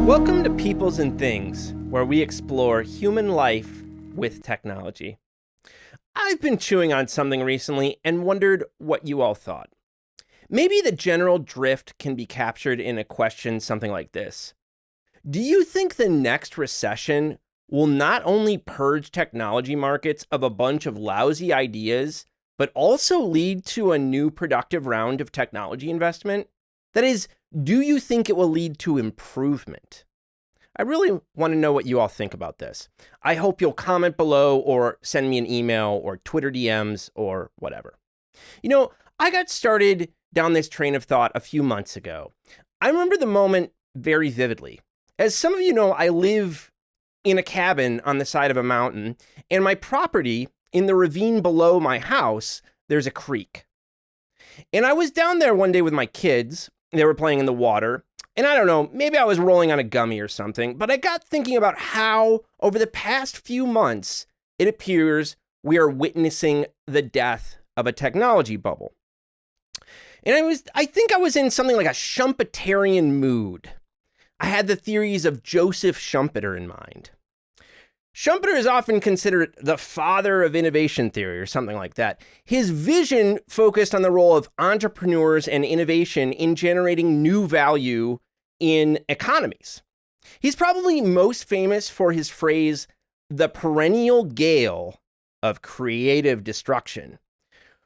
Welcome to Peoples and Things, where we explore human life with technology. I've been chewing on something recently and wondered what you all thought. Maybe the general drift can be captured in a question something like this. Do you think the next recession will not only purge technology markets of a bunch of lousy ideas, but also lead to a new productive round of technology investment? That is, do you think it will lead to improvement? I really want to know what you all think about this. I hope you'll comment below or send me an email or Twitter DMs or whatever. You know, I got started down this train of thought a few months ago. I remember the moment very vividly. As some of you know, I live in a cabin on the side of a mountain, and my property, in the ravine below my house, there's a creek. And I was down there one day with my kids. They were playing in the water. And I don't know, maybe I was rolling on a gummy or something, but I got thinking about how, over the past few months, it appears we are witnessing the death of a technology bubble. And I think I was in something like a Schumpeterian mood. I had the theories of Joseph Schumpeter in mind. Schumpeter is often considered the father of innovation theory or something like that. His vision focused on the role of entrepreneurs and innovation in generating new value in economies. He's probably most famous for his phrase, the perennial gale of creative destruction,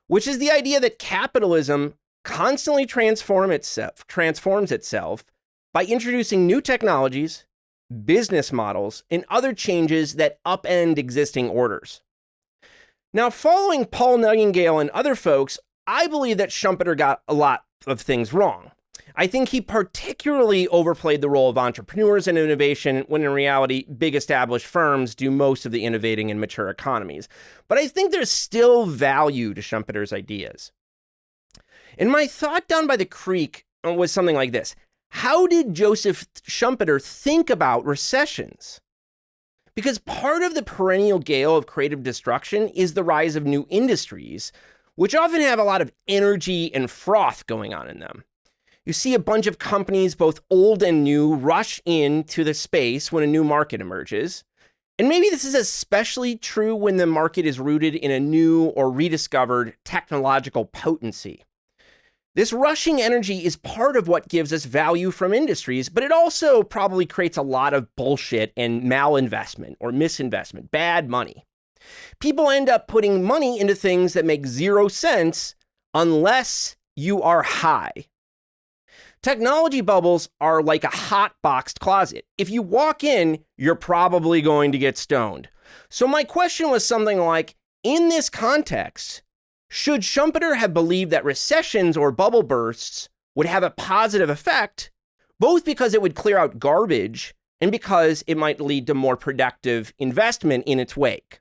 which is the idea that capitalism constantly transforms itself by introducing new technologies, business models, and other changes that upend existing orders. Now, following Paul Nightingale and other folks, I believe that Schumpeter got a lot of things wrong. I think he particularly overplayed the role of entrepreneurs in innovation, when in reality, big established firms do most of the innovating in mature economies. But I think there's still value to Schumpeter's ideas. And my thought down by the creek was something like this. How did Joseph Schumpeter think about recessions? Because part of the perennial gale of creative destruction is the rise of new industries, which often have a lot of energy and froth going on in them. You see a bunch of companies, both old and new, rush into the space when a new market emerges. And maybe this is especially true when the market is rooted in a new or rediscovered technological potency. This rushing energy is part of what gives us value from industries, but it also probably creates a lot of bullshit and malinvestment or misinvestment, bad money. People end up putting money into things that make zero sense unless you are high. Technology bubbles are like a hot boxed closet. If you walk in, you're probably going to get stoned. So my question was something like, in this context, should Schumpeter have believed that recessions or bubble bursts would have a positive effect, both because it would clear out garbage and because it might lead to more productive investment in its wake?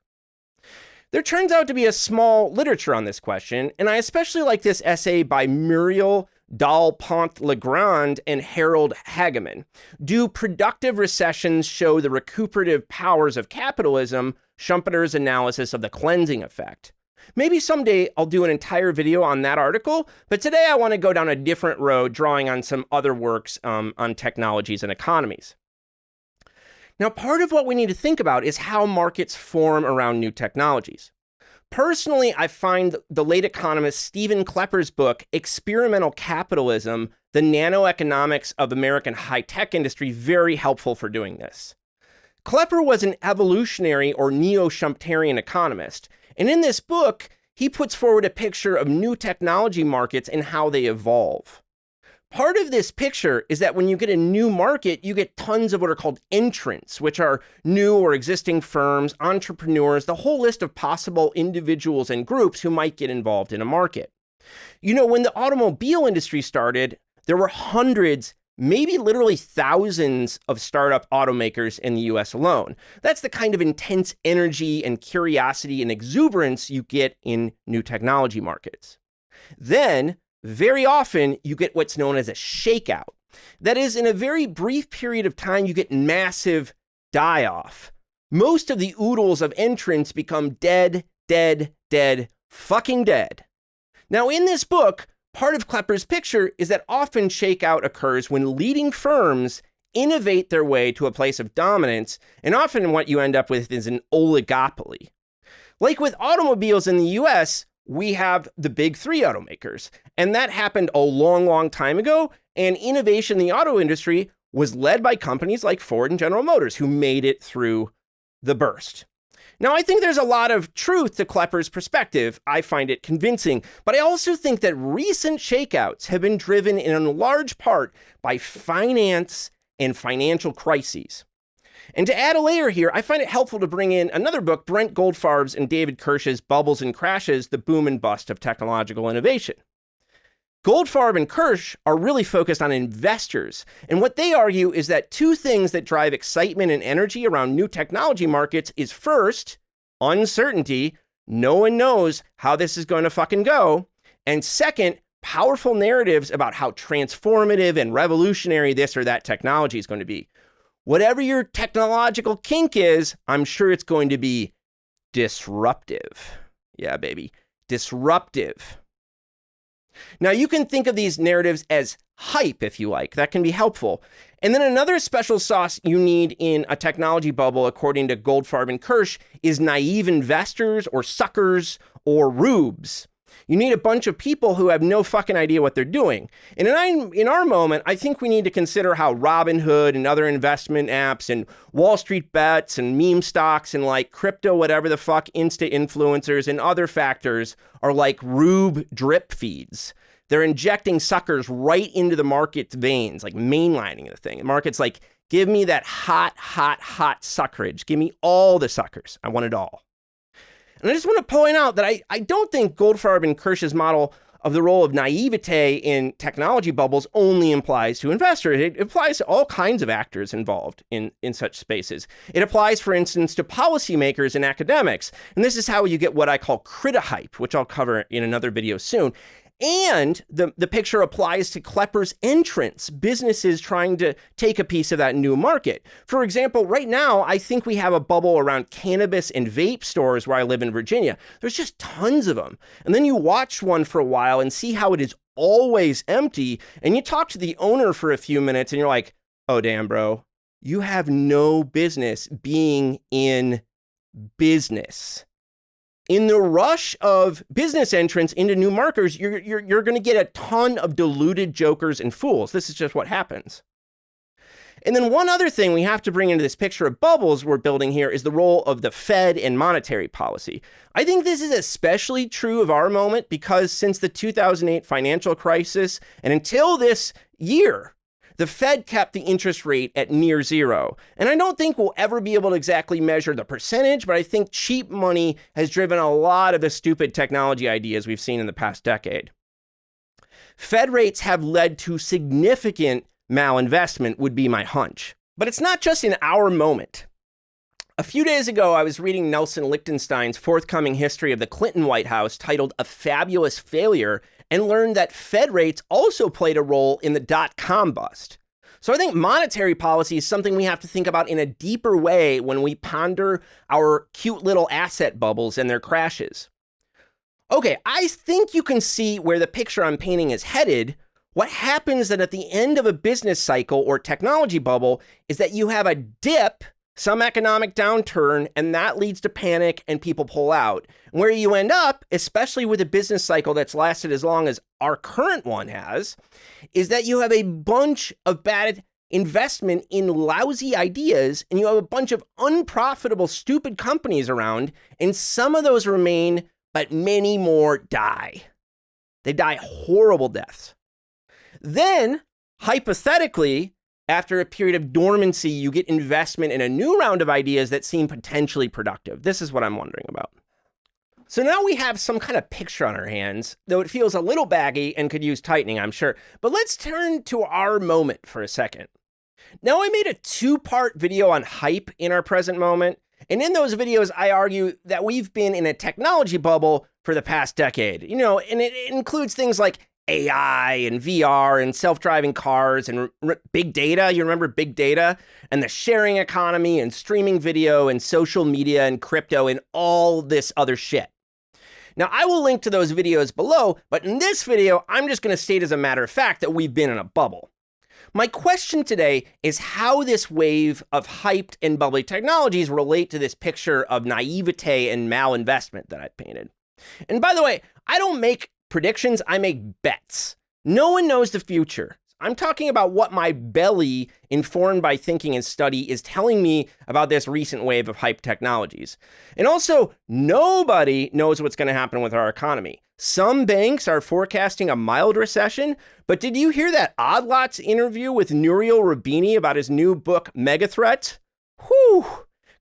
There turns out to be a small literature on this question, and I especially like this essay by Muriel Dahl-Pont-Legrand and Harold Hageman. Do productive recessions show the recuperative powers of capitalism? Schumpeter's analysis of the cleansing effect. Maybe someday I'll do an entire video on that article, but today I want to go down a different road, drawing on some other works on technologies and economies. Now, part of what we need to think about is how markets form around new technologies. Personally, I find the late economist Stephen Klepper's book, Experimental Capitalism, The Nanoeconomics of American High-Tech Industry, very helpful for doing this. Klepper was an evolutionary or neo-Schumpeterian economist, and in this book, he puts forward a picture of new technology markets and how they evolve. Part of this picture is that when you get a new market, you get tons of what are called entrants, which are new or existing firms, entrepreneurs, the whole list of possible individuals and groups who might get involved in a market. You know, when the automobile industry started, there were hundreds, maybe literally thousands of startup automakers in the US alone. That's the kind of intense energy and curiosity and exuberance you get in new technology markets. Then, very often, you get what's known as a shakeout. That is, in a very brief period of time, you get massive die-off. Most of the oodles of entrants become dead, fucking dead. Now, in this book, part of Klepper's picture is that often shakeout occurs when leading firms innovate their way to a place of dominance, and often what you end up with is an oligopoly. Like with automobiles in the US, we have the big three automakers, and that happened a long, long time ago, and innovation in the auto industry was led by companies like Ford and General Motors, who made it through the burst. Now, I think there's a lot of truth to Klepper's perspective. I find it convincing, but I also think that recent shakeouts have been driven in large part by finance and financial crises. And to add a layer here, I find it helpful to bring in another book, Brent Goldfarb's and David Kirsch's Bubbles and Crashes, The Boom and Bust of Technological Innovation. Goldfarb and Kirsch are really focused on investors, and what they argue is that two things that drive excitement and energy around new technology markets is first, uncertainty, no one knows how this is going to fucking go, and second, powerful narratives about how transformative and revolutionary this or that technology is going to be. Whatever your technological kink is, I'm sure it's going to be disruptive. Yeah, baby, disruptive. Now, you can think of these narratives as hype, if you like. That can be helpful. And then another special sauce you need in a technology bubble, according to Goldfarb and Kirsch, is naive investors or suckers or rubes. You need a bunch of people who have no fucking idea what they're doing. And in our moment, I think we need to consider how Robinhood and other investment apps and Wall Street bets and meme stocks and like crypto, whatever the fuck, Insta influencers and other factors are like rube drip feeds. They're injecting suckers right into the market's veins, like mainlining the thing. The market's like, give me that hot, hot, hot suckerage. Give me all the suckers. I want it all. And I just want to point out that I don't think Goldfarb and Kirsch's model of the role of naivete in technology bubbles only applies to investors. It applies to all kinds of actors involved in such spaces. It applies, for instance, to policymakers and academics. And this is how you get what I call criti-hype, which I'll cover in another video soon. And the picture applies to Klepper's entrance, businesses trying to take a piece of that new market. For example, right now, I think we have a bubble around cannabis and vape stores where I live in Virginia. There's just tons of them. And then you watch one for a while and see how it is always empty. And you talk to the owner for a few minutes and you're like, oh, damn, bro, you have no business being in business. In the rush of business entrance into new markets, you're going to get a ton of deluded jokers and fools. This is just what happens. And then one other thing we have to bring into this picture of bubbles we're building here is the role of the Fed in monetary policy. I think this is especially true of our moment because since the 2008 financial crisis and until this year, the Fed kept the interest rate at near zero. And I don't think we'll ever be able to exactly measure the percentage, but I think cheap money has driven a lot of the stupid technology ideas we've seen in the past decade. Fed rates have led to significant malinvestment, would be my hunch. But it's not just in our moment. A few days ago, I was reading Nelson Lichtenstein's forthcoming history of the Clinton White House titled A Fabulous Failure, and learned that Fed rates also played a role in the dot-com bust. So I think monetary policy is something we have to think about in a deeper way when we ponder our cute little asset bubbles and their crashes. Okay, I think you can see where the picture I'm painting is headed. What happens that at the end of a business cycle or technology bubble is that you have a dip, some economic downturn, and that leads to panic and people pull out. Where you end up, especially with a business cycle that's lasted as long as our current one has, is that you have a bunch of bad investment in lousy ideas, and you have a bunch of unprofitable, stupid companies around, and some of those remain, but many more die. They die horrible deaths. Then, hypothetically, after a period of dormancy, you get investment in a new round of ideas that seem potentially productive. This is what I'm wondering about. So now we have some kind of picture on our hands, though it feels a little baggy and could use tightening, I'm sure. But let's turn to our moment for a second. Now, I made a two-part video on hype in our present moment. And in those videos, I argue that we've been in a technology bubble for the past decade. You know, and it includes things like AI and VR and self-driving cars and big data. You remember big data? And the sharing economy and streaming video and social media and crypto and all this other shit. Now, I will link to those videos below, but in this video, I'm just going to state as a matter of fact that we've been in a bubble. My question today is how this wave of hyped and bubbly technologies relate to this picture of naivete and malinvestment that I painted. And by the way, I don't make predictions, I make bets. No one knows the future. I'm talking about what my belly, informed by thinking and study, is telling me about this recent wave of hype technologies. And also, nobody knows what's going to happen with our economy. Some banks are forecasting a mild recession, but did you hear that Odd Lots interview with Nouriel Roubini about his new book, Megathreat? Whew!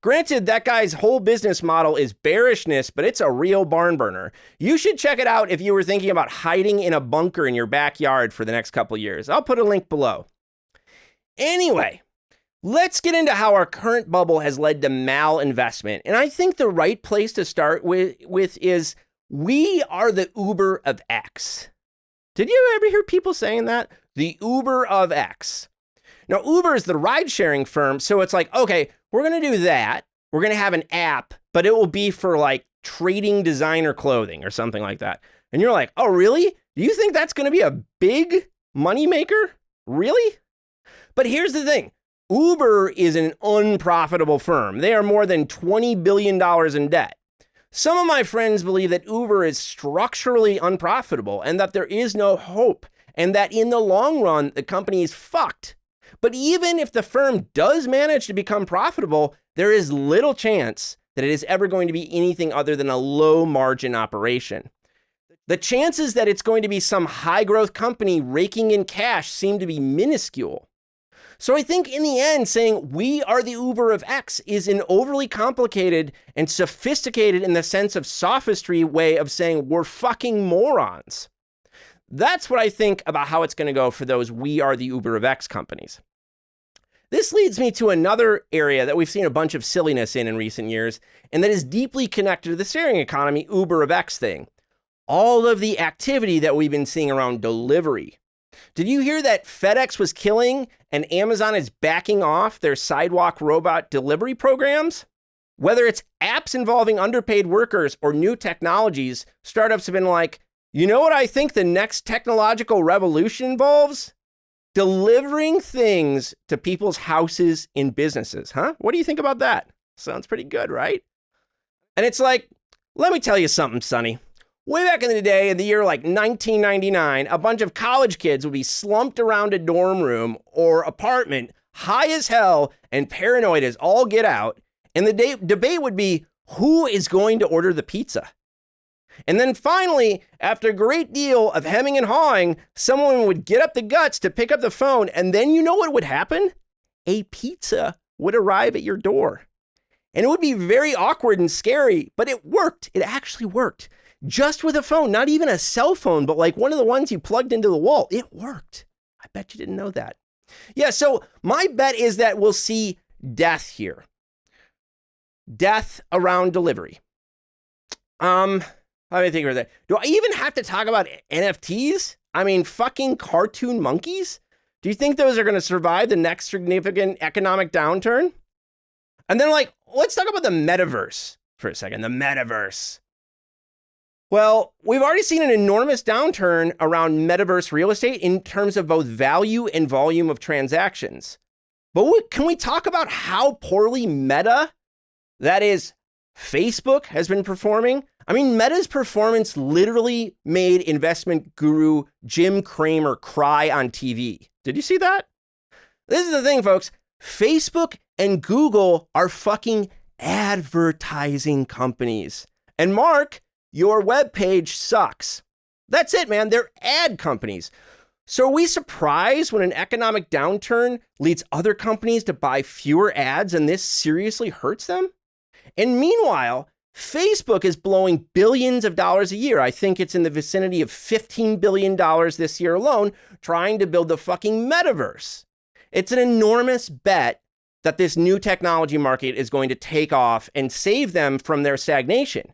Granted, that guy's whole business model is bearishness, but it's a real barn burner. You should check it out if you were thinking about hiding in a bunker in your backyard for the next couple years. I'll put a link below. Anyway, let's get into how our current bubble has led to malinvestment. And I think the right place to start with is we are the Uber of X. Did you ever hear people saying that? The Uber of X. Now, Uber is the ride-sharing firm, so it's like, okay, we're going to do that. We're going to have an app, but it will be for like trading designer clothing or something like that. And you're like, oh, really? Do you think that's going to be a big moneymaker? Really? But here's the thing. Uber is an unprofitable firm. They are more than $20 billion in debt. Some of my friends believe that Uber is structurally unprofitable and that there is no hope and that in the long run, the company is fucked. But even if the firm does manage to become profitable, there is little chance that it is ever going to be anything other than a low margin operation. The chances that it's going to be some high growth company raking in cash seem to be minuscule. So I think in the end, saying we are the Uber of X is an overly complicated and sophisticated in the sense of sophistry way of saying we're fucking morons. That's what I think about how it's going to go for those we are the Uber of X companies. This leads me to another area that we've seen a bunch of silliness in recent years, and that is deeply connected to the sharing economy Uber of X thing. All of the activity that we've been seeing around delivery. Did you hear that FedEx was killing and Amazon is backing off their sidewalk robot delivery programs? Whether it's apps involving underpaid workers or new technologies, startups have been like, you know what I think the next technological revolution involves? Delivering things to people's houses in businesses, huh? What do you think about that? Sounds pretty good, right? And it's like, let me tell you something, Sonny. Way back in the day, in the year like 1999, a bunch of college kids would be slumped around a dorm room or apartment, high as hell and paranoid as all get out. And the debate would be, who is going to order the pizza? And then finally, after a great deal of hemming and hawing, someone would get up the guts to pick up the phone, and then you know what would happen? A pizza would arrive at your door. And it would be very awkward and scary, but it worked. It actually worked. Just with a phone, not even a cell phone, but like one of the ones you plugged into the wall. It worked. I bet you didn't know that. Yeah, so my bet is that we'll see death here. Death around delivery. Let me think about that. Do I even have to talk about NFTs? I mean, fucking cartoon monkeys? Do you think those are going to survive the next significant economic downturn? And then let's talk about the metaverse for a second. The metaverse. Well, we've already seen an enormous downturn around metaverse real estate in terms of both value and volume of transactions. But can we talk about how poorly Meta, that is Facebook, has been performing? I mean, Meta's performance literally made investment guru Jim Cramer cry on TV. Did you see that? This is the thing, folks. Facebook and Google are fucking advertising companies. And Mark, your webpage sucks. That's it, man. They're ad companies. So are we surprised when an economic downturn leads other companies to buy fewer ads and this seriously hurts them? And meanwhile, Facebook is blowing billions of dollars a year. I think it's in the vicinity of $15 billion this year alone, trying to build the fucking metaverse. It's an enormous bet that this new technology market is going to take off and save them from their stagnation.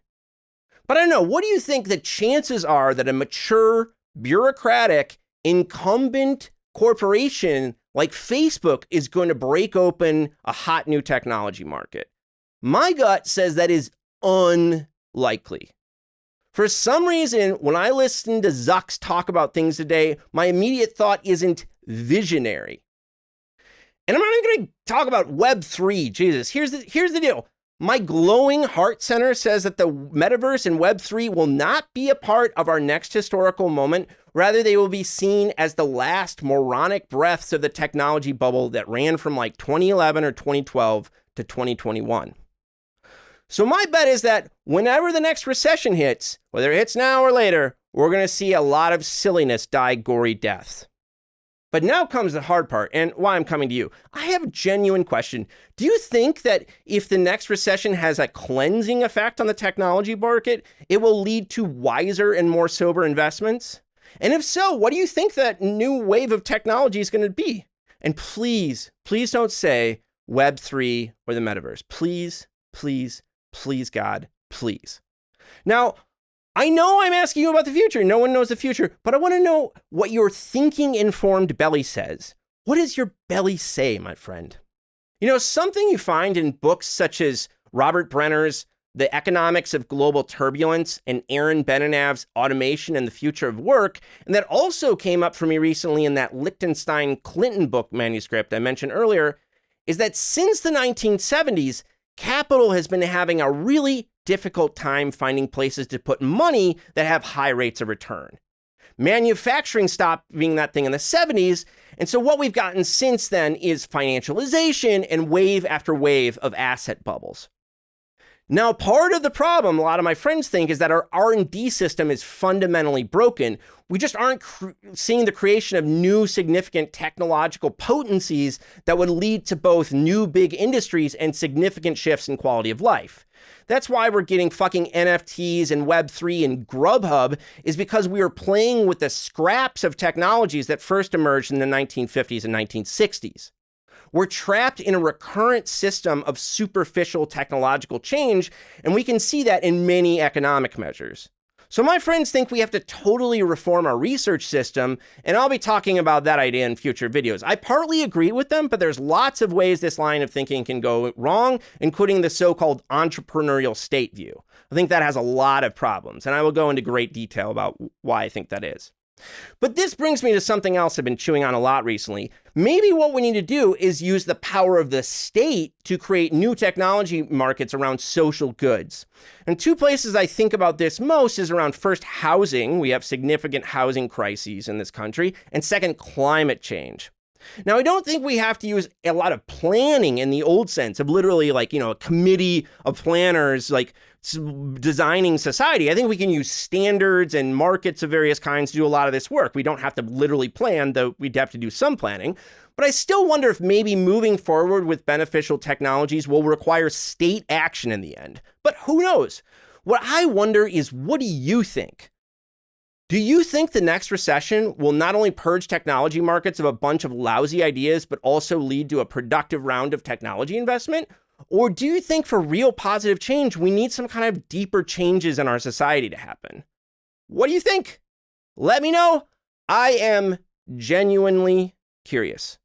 But I don't know, what do you think the chances are that a mature, bureaucratic, incumbent corporation like Facebook is going to break open a hot new technology market? My gut says that is unlikely. For some reason, when I listen to Zucks talk about things today, my immediate thought isn't visionary. And I'm not even going to talk about Web3. Jesus, here's the deal. My glowing heart center says that the metaverse and Web3 will not be a part of our next historical moment. Rather, they will be seen as the last moronic breaths of the technology bubble that ran from like 2011 or 2012 to 2021. So my bet is that whenever the next recession hits, whether it hits now or later, we're going to see a lot of silliness die gory deaths. But now comes the hard part, and why I'm coming to you. I have a genuine question. Do you think that if the next recession has a cleansing effect on the technology market, it will lead to wiser and more sober investments? And if so, what do you think that new wave of technology is going to be? And please, please don't say Web3 or the metaverse. Please, please, please, God, please. Now, I know I'm asking you about the future. No one knows the future, but I want to know what your thinking-informed belly says. What does your belly say, my friend? You know, something you find in books such as Robert Brenner's The Economics of Global Turbulence and Aaron Benenav's Automation and the Future of Work, and that also came up for me recently in that Lichtenstein-Clinton book manuscript I mentioned earlier, is that since the 1970s, capital has been having a really difficult time finding places to put money that have high rates of return. Manufacturing stopped being that thing in the 70s, and so what we've gotten since then is financialization and wave after wave of asset bubbles. Now, part of the problem, a lot of my friends think, is that our R&D system is fundamentally broken. We just aren't seeing the creation of new significant technological potencies that would lead to both new big industries and significant shifts in quality of life. That's why we're getting fucking NFTs and Web3 and Grubhub, is because we are playing with the scraps of technologies that first emerged in the 1950s and 1960s. We're trapped in a recurrent system of superficial technological change, and we can see that in many economic measures. So my friends think we have to totally reform our research system, and I'll be talking about that idea in future videos. I partly agree with them, but there's lots of ways this line of thinking can go wrong, including the so-called entrepreneurial state view. I think that has a lot of problems, and I will go into great detail about why I think that is. But this brings me to something else I've been chewing on a lot recently. Maybe what we need to do is use the power of the state to create new technology markets around social goods. And two places I think about this most is around, first, housing. We have significant housing crises in this country. And second, climate change. Now, I don't think we have to use a lot of planning in the old sense of literally like, a committee of planners, like designing society. I think we can use standards and markets of various kinds to do a lot of this work. We don't have to literally plan, though we'd have to do some planning. But I still wonder if maybe moving forward with beneficial technologies will require state action in the end. But who knows? What I wonder is, what do you think? Do you think the next recession will not only purge technology markets of a bunch of lousy ideas, but also lead to a productive round of technology investment? Or do you think for real positive change, we need some kind of deeper changes in our society to happen? What do you think? Let me know. I am genuinely curious.